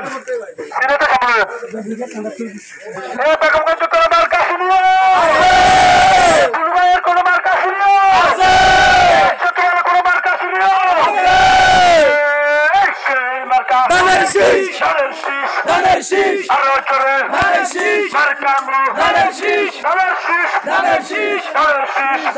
সামলান সিনেতে সামলান এই বেগমগঞ্জ কোন মার্কা শুনিও দুলুবাইয়ের কোন মার্কা শুনিও আছে চট্টগ্রামের কোন মার্কা শুনিও আছে এই মার্কা ধানের শীষ ধানের শীষ আরো জোরে ধানের শীষ মার্কা ধানের শীষ ধানের শীষ ধানের শীষ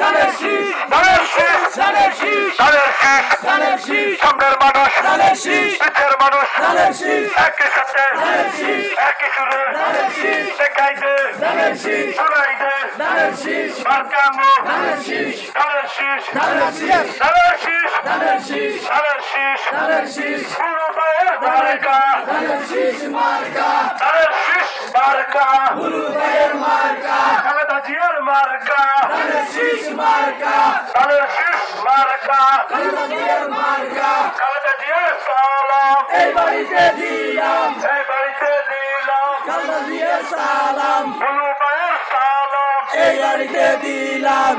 ধানের শীষ ধানের শীষ ধানের শীষ ধানের শীষ ধানের শীষ ধানের শীষ সামনের মানুষ ধানের শীষ পিছের মানুষ ধানের শীষ একই সাথে ধানের শীষ একই সুরে ধানের শীষ দেখাই দে ধানের শীষ শোনাই দে ধানের শীষ মার্কা ধানের শীষ ধানের শীষ ধানের শীষ ধানের শীষ ধানের শীষ ধানের শীষ ধানের শীষ দুলুবাইয়ের মার্কা ধানের শীষ মার্কা ধানের শীষ মার্কা দুলুবাইয়ের মার্কা খালেদা জিয়ার মার্কা ধানের শীষ মার্কা ধানের শীষ মার্কা খালেদা জিয়ার মার্কা খালেদা জিয়ার সালাম এই বাড়িতে দিলাম খালেদা জিয়ার সালাম দুলুবাইয়ের সালাম এই বাড়িতে দিলাম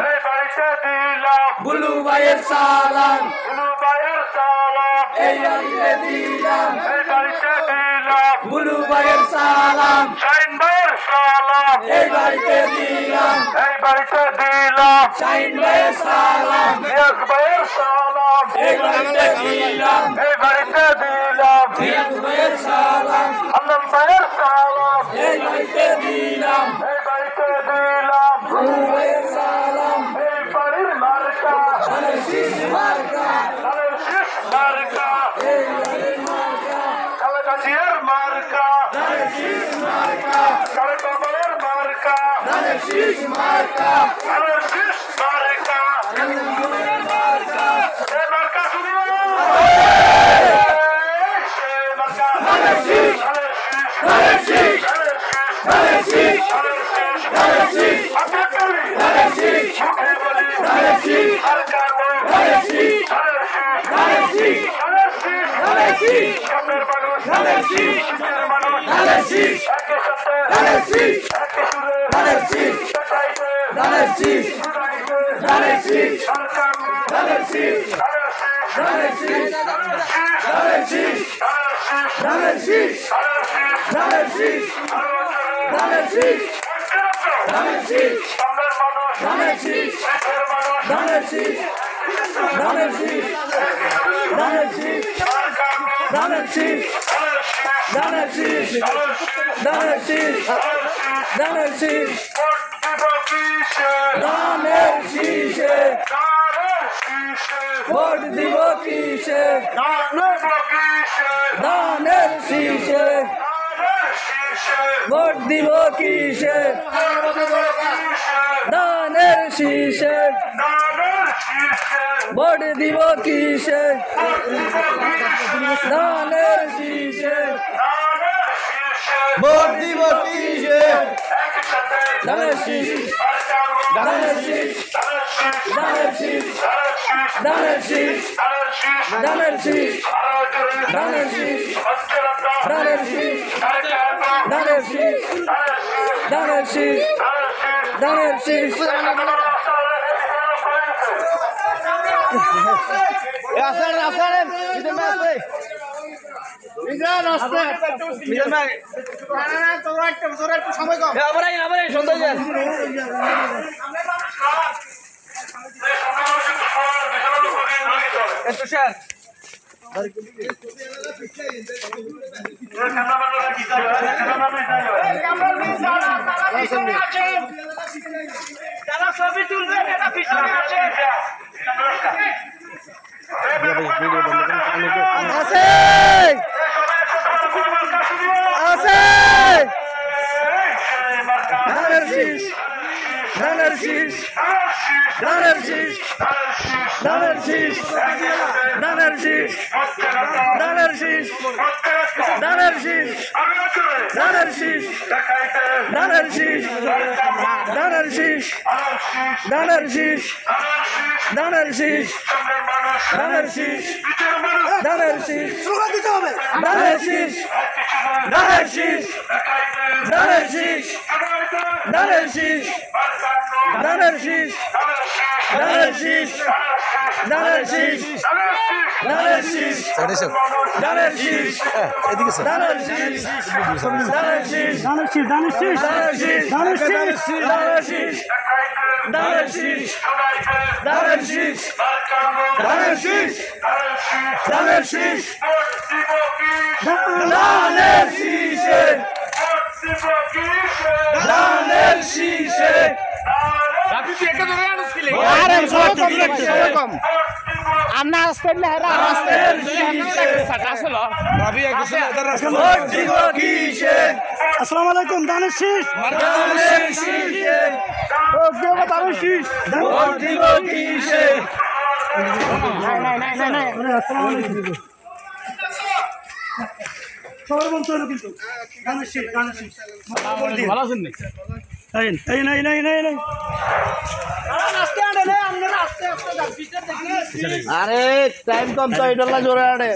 দুলুবাইয়ের সালাম দুলুবাইয়ের সালাম এই বাড়িতে দিলাম দুলুবাইয়ের সালাম শাইন ভাইয়ের সালাম এই বাড়িতে দিলাম শাইন ভাইয়ের সালাম নিয়াজ ভাইয়ের সালাম এই বাড়িতে দিলাম নিয়াজ ভাইয়ের সালাম আনন্দ ভাইয়ের সালাম এই বাড়িতে দিলাম দুলুবাইয়ের সালাম এই বাড়ির মার্কা ধানের শীষ মার্কা ধানের শীষ মার্কা এই বাড়ির মার্কা খালেদা জিয়ার মার্কা ধানের শীষ মার্কা খালেদা জিয়ার মার্কা ধানের শীষ মার্কা ধানের শীষ মার্কা ধানের মার্কা এই মার্কা শুনিও এই মার্কা ধানের শীষ ধানের শীষ ধানের শীষ ধানের শীষ ধানের শীষ আপনি বলি ধানের শীষ মুখে বলি ধানের শীষ মার্কা ধানের শীষ ধানের শীষ ধানের শীষ ধানের শীষ সামনের মানুষ ধানের শীষ পিছের মানুষ ধানের শীষ একই সাথে ধানের শীষ একই সুরে ধানের শীষ দেখাইতে ধানের শীষ শোনাইতে ধানের শীষ মার্কা ধানের শীষ ধানের শীষ ধানের শীষ ধানের শীষ ধানের শীষ ধানের শীষ ধানের শীষ সামনের মানুষ ধানের শীষ পিছের মানুষ ধানের শীষ ধানের শীষ ধানের শীষ ধানের শীষ ধানের শীষ ধানের শীষ ধানের শীষ ধানের শীষে ভোট দিব কিসে ধানের শীষে ভোট দিব কিসে ধানের শীষে ভোট দিব কিসে ধানের শীষে ভোট দিব কিসে ধানের শীষ ধানের শীষ ধানের শীষ ধানের শীষ ধানের শীষ ধানের শীষ ধানের শীষ ধানের শীষ ধানের শীষ ধানের শীষ আসেন আসেন ইদে মাসে ইন্দ্রান আসতে মিজান ভাই না না তোরা একটু সময় কম আবারই সুন্দর যান একটু শেয়ার যারা ছবি তুলবে এটা পিছনে আছে আছে আছে ধানের শীষ ধানের শীষ ধানের শীষ ধানের শীষ ধানের শীষ ধানের শীষ ধানের শীষ ধানের শীষ ধানের শীষ ধানের শীষ ধানের শীষ ধানের শীষ ধানের শীষ ধানের শীষ সুগা দিতে হবে ধানের শীষ ধানের শীষ ধানের শীষ ধানের শীষ ধানের শীষ ধানের শীষ ধানের শীষ ধানের শীষ ধানের শীষ এদিকে স্যার ধানের শীষ ধানের শীষ ধানের শীষ ধানের শীষ ধানের শীষ ধানের শীষ ধানের শীষ ধানের শীষ ধানের শীষ ধানের শীষ ধানের শীষে ধানের শীষে আসসালামু আলাইকুম ধানের শীষ ধানের শীষে ধানের শীষ সবার বলতে হলো কিন্তু ধানের শীষ ধানের শীষ ভালো আছেন আরে টাইম কম তো এটা জোরে আড়ে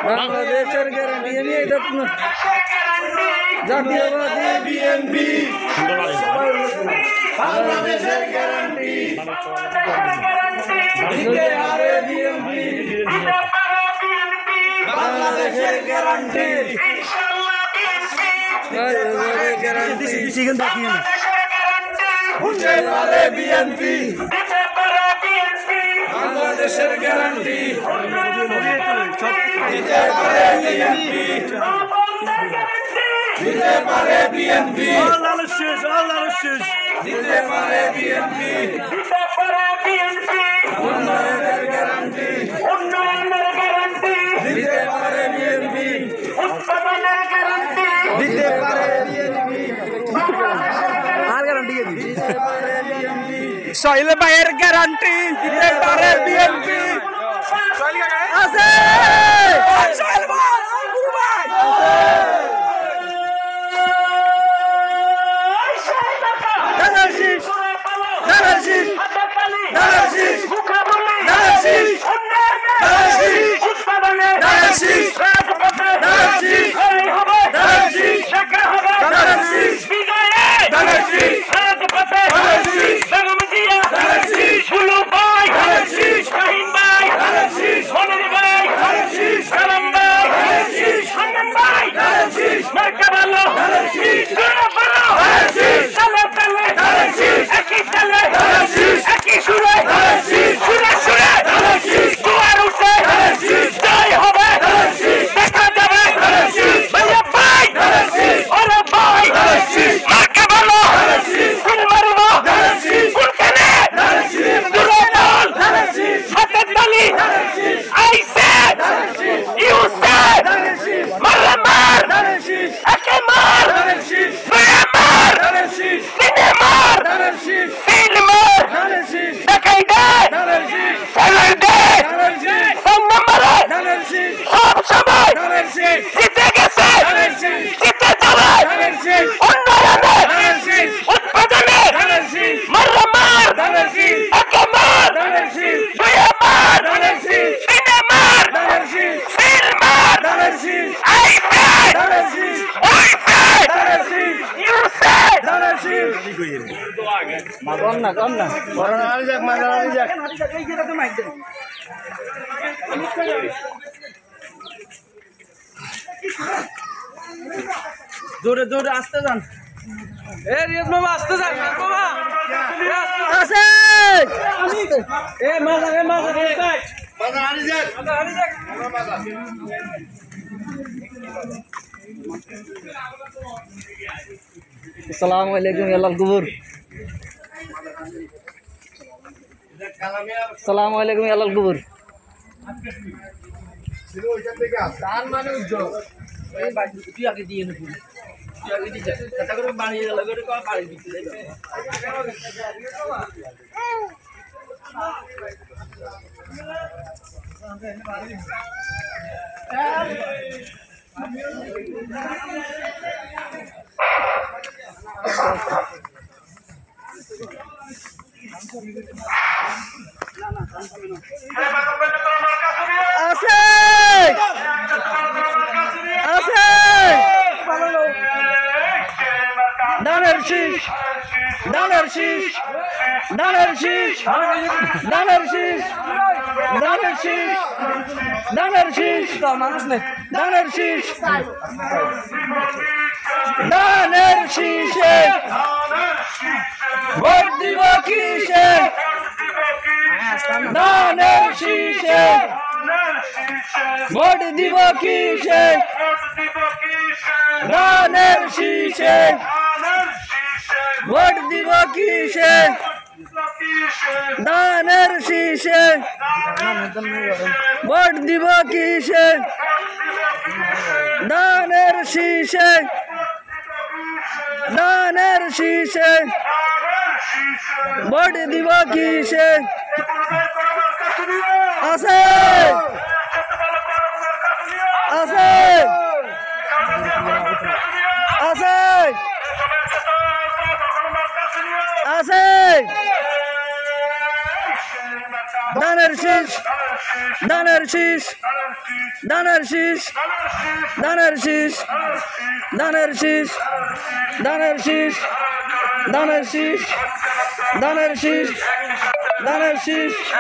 বাংলাদেশের গ্যারান্টি আমি এটা জাতীয়বাদী বিএনপি বাংলাদেশের গ্যারান্টি বিএনপি বাংলাদেশের গ্যারান্টি বিএনপি বাংলাদেশের গ্যারান্টি দিতে পারে বিএনপি দিতে পারে বিএনপি আল্লাহর শেষ দিতে পারে বিএনপি দিতে পারে বিএনপি উন্নয়নের গ্যারান্টি দিতে পারে বিএনপি উৎপাদনের গ্যারান্টি দিতে পারে বিএনপি আর গ্যারান্টি দিতে পারে বিএনপি সোহেল ভাইয়ের গ্যারান্টি দিতে পারে বিএনপি আছে সোহেল ভাই গুরু ভাই জোরে জোরে আসতে যান এ রিয়াজ বাবা আসতে যান বাবা আসে এ মাজা আনি যাক আসসালামু আলাইকুম আল্লাহ কবুর আসসালামু আলাইকুম আল্লাহ কবুর দান মানে উজ্জ্বল এই বাড়ি তুই আগে দিয়ে নে তুই আগে দিয়ে কথা করে বাড়ি লাগে রে কয় বাড়ি দিতে দে Daner şiş, daner şiş, daner şiş, daner şiş, daner şiş, daner şiş, daner şiş, daner şişe, vot diva kişe, daner şişe, vot diva kişe, daner şişe. Vot diva kişe, daner şişe, vot diva kişe, daner şişe, daner şişe, vot diva kişe, ase, ase, ase. Ase, daner şiş, daner şiş, daner şiş, daner şiş, daner şiş, daner şiş, daner şiş, daner şiş, daner şiş.